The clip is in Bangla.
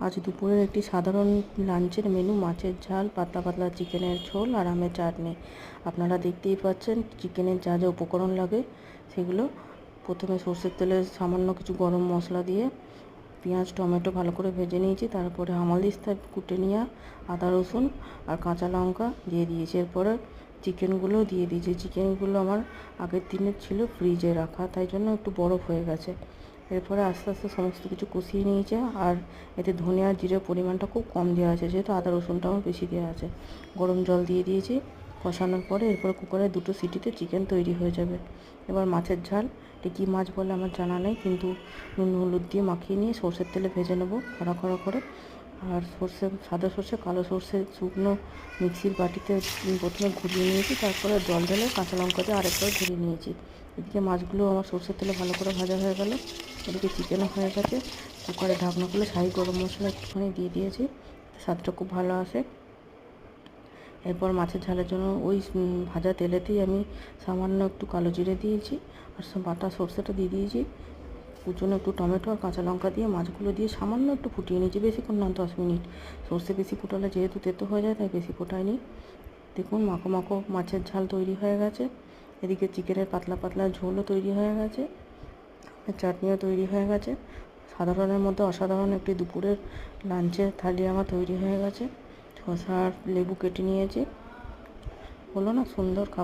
আজ দুপুরের একটি সাধারণ লাঞ্চের মেনু মাছের ঝাল, পাতলা পাতলা চিকেনের ঝোল আর আমের চাটনি। আপনারা দেখতেই পাচ্ছেন চিকেনের যা যা উপকরণ লাগে সেগুলো। প্রথমে সর্ষের তেলে সামান্য কিছু গরম মশলা দিয়ে পেঁয়াজ টমেটো ভালো করে ভেজে নিয়েছি। তারপরে হামালদিস্তা কুটে নিয়ে আদা রসুন আর কাঁচা লঙ্কা দিয়ে দিয়েছি। এরপরে চিকেনগুলো দিয়ে দিয়েছি। চিকেনগুলো আমার আগের দিনের ছিল ফ্রিজে রাখা, তাই জন্য একটু বরফ হয়ে গেছে। এরপরে আস্তে আস্তে সমস্ত কিছু কষিয়ে নিয়েছে। আর এতে ধনে আর জিরের পরিমাণটা খুব কম দেওয়া আছে, যেহেতু আদা রসুনটা আমার বেশি দেওয়া আছে। গরম জল দিয়ে দিয়েছি। কষানোর পরে এরপরে কুকারে 2 সিটিতে চিকেন তৈরি হয়ে যাবে। এবার মাছের ঝাল, কী মাছ বলে আমার জানা নেই, কিন্তু নুন হলুদ দিয়ে মাখিয়ে নিয়ে সর্ষের তেলে ভেজে নেবো খড়া খড়া করে। আর সাদা সর্ষে কালো সর্ষে শুকনো মিক্সির বাটিতে প্রথমে ঘুরিয়ে নিয়েছি, তারপরে জল ঢেলে কাঁচা লঙ্কা দিয়ে আরেকবার ঘুরিয়ে নিয়েছি। এদিকে মাছগুলো আমার সর্ষের তেলে ভালো করে ভাজা হয়ে গেল। এদিকে চিকেনও হয়ে গেছে। কুকারে ঢাকনা খুলে শাহি গরম মশলা একটুখানি দিয়ে দিয়েছি, স্বাদটা খুব ভালো আসে। এরপর মাছের ঝালের জন্য ওই ভাজা তেলেতেই আমি সামান্য একটু কালো জিরে দিয়েছি আর বাটা সর্ষেটা দিয়ে দিয়েছি। কুচনো একটু টমেটো আর কাঁচা লঙ্কা দিয়ে মাছগুলো দিয়ে সামান্য একটু ফুটিয়ে নিয়েছি, বেশিক্ষণ না, 10 মিনিট। সর্ষে বেশি ফুটালে যেহেতু তেতো হয়ে যায়, তাই বেশি ফোটায়নি। দেখুন মাখো মাখো মাছের ঝাল তৈরি হয়ে গেছে। এদিকে চিকেনের পাতলা পাতলা ঝোলও তৈরি হয়ে গেছে, চাটনিও তৈরি হয়ে গেছে। সাধারণের মধ্যে অসাধারণ একটি দুপুরের লাঞ্চের থালি আমার তৈরি হয়ে গেছে। শসা আর লেবু কেটে নিয়েছি, হলো না সুন্দর খাবার।